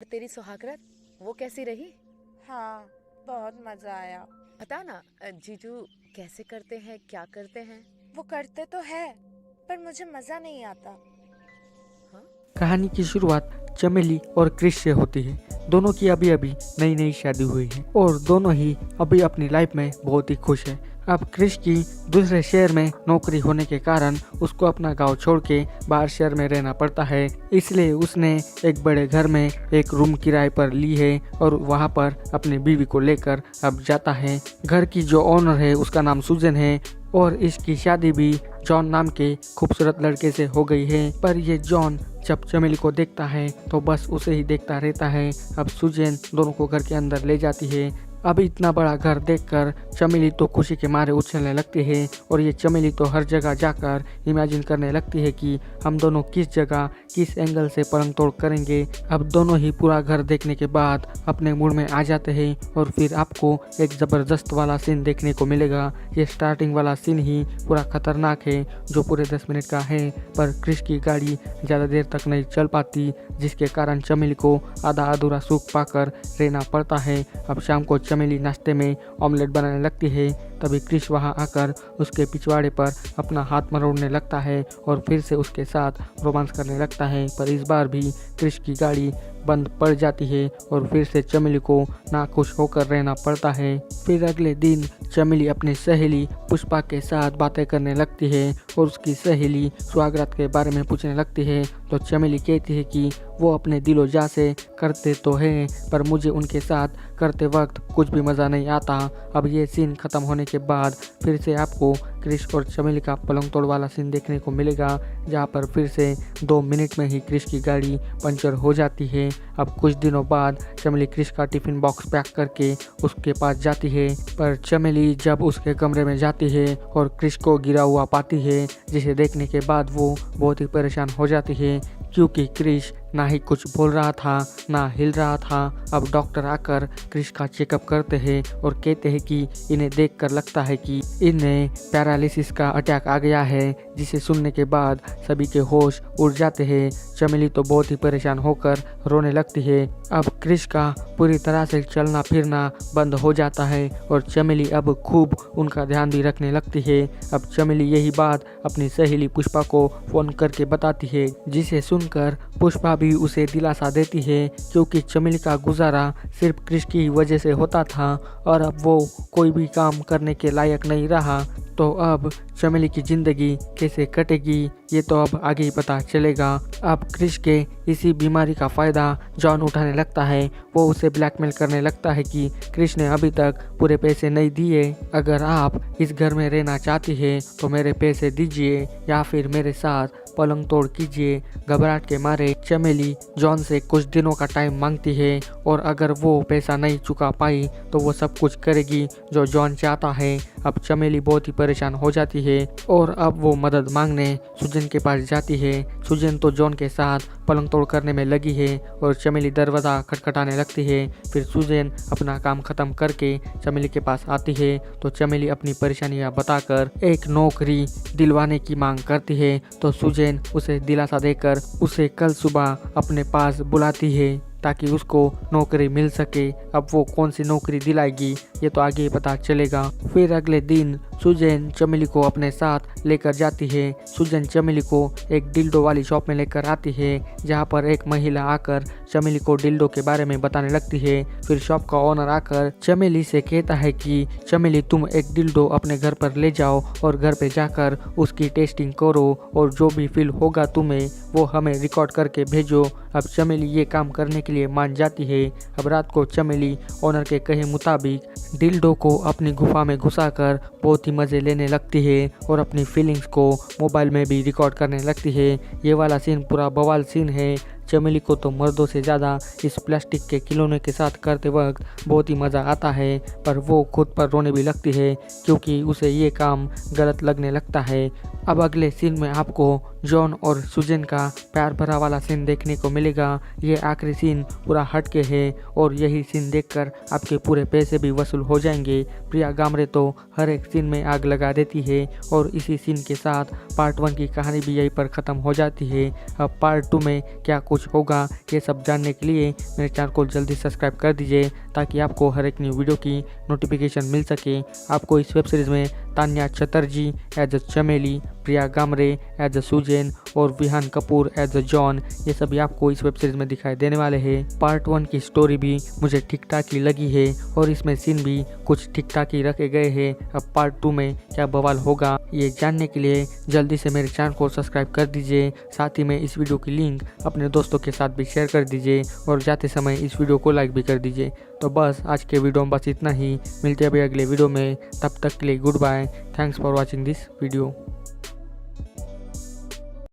तेरी सुहागरात वो कैसी रही? हाँ, बहुत मजा आया। बता ना, जीजू कैसे करते हैं, क्या करते हैं? वो करते तो है, पर मुझे मजा नहीं आता। हाँ। कहानी की शुरुआत चमेली और क्रिश से होती है। दोनों की अभी अभी नई नई शादी हुई है और दोनों ही अभी अपनी लाइफ में बहुत ही खुश है। अब क्रिश की दूसरे शहर में नौकरी होने के कारण उसको अपना गांव छोड़ के बाहर शहर में रहना पड़ता है, इसलिए उसने एक बड़े घर में एक रूम किराए पर ली है और वहां पर अपनी बीवी को लेकर अब जाता है। घर की जो ओनर है उसका नाम सुजन है और इसकी शादी भी जॉन नाम के खूबसूरत लड़के से हो गई है। पर ये जॉन जब चमेली को देखता है तो बस उसे ही देखता रहता है। अब सुजैन दोनों को घर के अंदर ले जाती है। अब इतना बड़ा घर देखकर चमेली तो खुशी के मारे उछलने लगती है और ये चमेली तो हर जगह जाकर इमेजिन करने लगती है कि हम दोनों किस जगह किस एंगल से पलंग तोड़ करेंगे। अब दोनों ही पूरा घर देखने के बाद अपने मूड में आ जाते हैं और फिर आपको एक ज़बरदस्त वाला सीन देखने को मिलेगा। ये स्टार्टिंग वाला सीन ही पूरा खतरनाक है जो पूरे 10 मिनट का है, पर क्रिश की गाड़ी ज़्यादा देर तक नहीं चल पाती, जिसके कारण चमेली को आधा अधूरा सूख पाकर रहना पड़ता है। अब शाम को चमेली नाश्ते में ऑमलेट बनाने लगती है, तभी क्रिश वहां आकर उसके पिछवाड़े पर अपना हाथ मरोड़ने लगता है और फिर से उसके साथ रोमांस करने लगता है। पर इस बार भी क्रिश की गाड़ी बंद पड़ जाती है और फिर से चमेली को नाखुश होकर रहना पड़ता है। फिर अगले दिन चमेली अपनी सहेली पुष्पा के साथ बातें करने लगती है और उसकी सहेली सुहागरात के बारे में पूछने लगती है। तो चमेली कहती है कि वो अपने दिलो जा से करते तो हैं, पर मुझे उनके साथ करते वक्त कुछ भी मज़ा नहीं आता। अब ये सीन ख़त्म होने के बाद फिर से आपको क्रिश और चमेली का पलंग तोड़ वाला सीन देखने को मिलेगा, जहाँ पर फिर से 2 मिनट में ही क्रिश की गाड़ी पंचर हो जाती है। अब कुछ दिनों बाद चमेली क्रिश का टिफिन बॉक्स पैक करके उसके पास जाती है, पर चमेली जब उसके कमरे में जाती है और क्रिश को गिरा हुआ पाती है, जिसे देखने के बाद वो बहुत ही परेशान हो जाती है क्योंकि क्रिश ना ही कुछ बोल रहा था ना हिल रहा था। अब डॉक्टर आकर क्रिश का चेकअप करते हैं और कहते हैं कि इन्हें देखकर लगता है कि इन्हें पैरालिसिस का अटैक आ गया है, जिसे सुनने के बाद सभी के होश उड़ जाते हैं। चमेली तो बहुत ही परेशान होकर रोने लगती है। अब क्रिश का पूरी तरह से चलना फिरना बंद हो जाता है और चमेली अब खूब उनका ध्यान भी रखने लगती है। अब चमेली यही बात अपनी सहेली पुष्पा को फ़ोन करके बताती है, जिसे सुनकर पुष्पा भी उसे दिलासा देती है क्योंकि चमेली का गुजारा सिर्फ क्रिश की वजह से होता था और अब वो कोई भी काम करने के लायक नहीं रहा। तो अब चमेली की ज़िंदगी कैसे कटेगी ये तो अब आगे ही पता चलेगा। अब क्रिश के इसी बीमारी का फ़ायदा जॉन उठाने लगता है। वो उसे ब्लैकमेल करने लगता है कि क्रिश ने अभी तक पूरे पैसे नहीं दिए, अगर आप इस घर में रहना चाहती है तो मेरे पैसे दीजिए या फिर मेरे साथ पलंग तोड़ कीजिए। घबराहट के मारे चमेली जॉन से कुछ दिनों का टाइम मांगती है और अगर वो पैसा नहीं चुका पाई तो वो सब कुछ करेगी जो जॉन चाहता है। अब चमेली बहुत ही परेशान हो जाती है और अब वो मदद मांगने सुजन के पास जाती है। सुजन तो जॉन के साथ पलंग तोड़ करने में लगी है और चमेली दरवाज़ा खटखटाने लगती है। फिर सुजन अपना काम खत्म करके चमेली के पास आती है तो चमेली अपनी परेशानियां बताकर एक नौकरी दिलवाने की मांग करती है। तो सुजन उसे दिलासा देकर उसे कल सुबह अपने पास बुलाती है ताकि उसको नौकरी मिल सके। अब वो कौन सी नौकरी दिलाएगी ये तो आगे पता चलेगा। फिर अगले दिन सुजैन चमेली को अपने साथ लेकर जाती है। सुजैन चमेली को एक डिल्डो वाली शॉप में लेकर आती है, जहाँ पर एक महिला आकर चमेली को डिल्डो के बारे में बताने लगती है। फिर शॉप का ओनर आकर चमेली से कहता है कि चमेली तुम एक डिल्डो अपने घर पर ले जाओ और घर पे जाकर उसकी टेस्टिंग करो और जो भी फील होगा तुम्हें वो हमें रिकॉर्ड करके भेजो। अब चमेली ये काम करने के लिए मान जाती है। अब रात को चमेली ओनर के कहे मुताबिक डिल्डो को अपनी गुफा में घुसाकर बहुत ही मज़े लेने लगती है और अपनी फीलिंग्स को मोबाइल में भी रिकॉर्ड करने लगती है। ये वाला सीन पूरा बवाल सीन है। चमेली को तो मर्दों से ज़्यादा इस प्लास्टिक के खिलौने के साथ करते वक्त बहुत ही मज़ा आता है, पर वो खुद पर रोने भी लगती है क्योंकि उसे ये काम गलत लगने लगता है। अब अगले सीन में आपको जॉन और सुजन का प्यार भरा वाला सीन देखने को मिलेगा। ये आखिरी सीन पूरा हटके है और यही सीन देखकर आपके पूरे पैसे भी वसूल हो जाएंगे। प्रिया गामरे तो हर एक सीन में आग लगा देती है और इसी सीन के साथ पार्ट 1 की कहानी भी यहीं पर ख़त्म हो जाती है। अब पार्ट 2 में क्या कुछ होगा ये सब जानने के लिए मेरे चैनल को जल्दी सब्सक्राइब कर दीजिए ताकि आपको हर एक न्यू वीडियो की नोटिफिकेशन मिल सके। आपको इस वेब सीरीज़ में तान्या चटर्जी एज अ चमेली, प्रिया गामरे एज अ सुजैन और Vihaan Kapoor as a John, ये सभी आपको इस वेब सीरीज में दिखाई देने वाले हैं। पार्ट 1 की स्टोरी भी मुझे ठीक ठाक ही लगी है और इसमें सीन भी कुछ ठीक ठाक ही रखे गए हैं। अब पार्ट 2 में क्या बवाल होगा ये जानने के लिए जल्दी से मेरे चैनल को सब्सक्राइब कर दीजिए। साथ ही में इस वीडियो की लिंक अपने दोस्तों के साथ भी शेयर कर दीजिए और जाते समय इस वीडियो को लाइक भी कर दीजिए। तो बस आज के वीडियो में बस इतना ही। मिलते हैं अभी अगले वीडियो में, तब तक के लिए goodbye. Thanks for watching this video.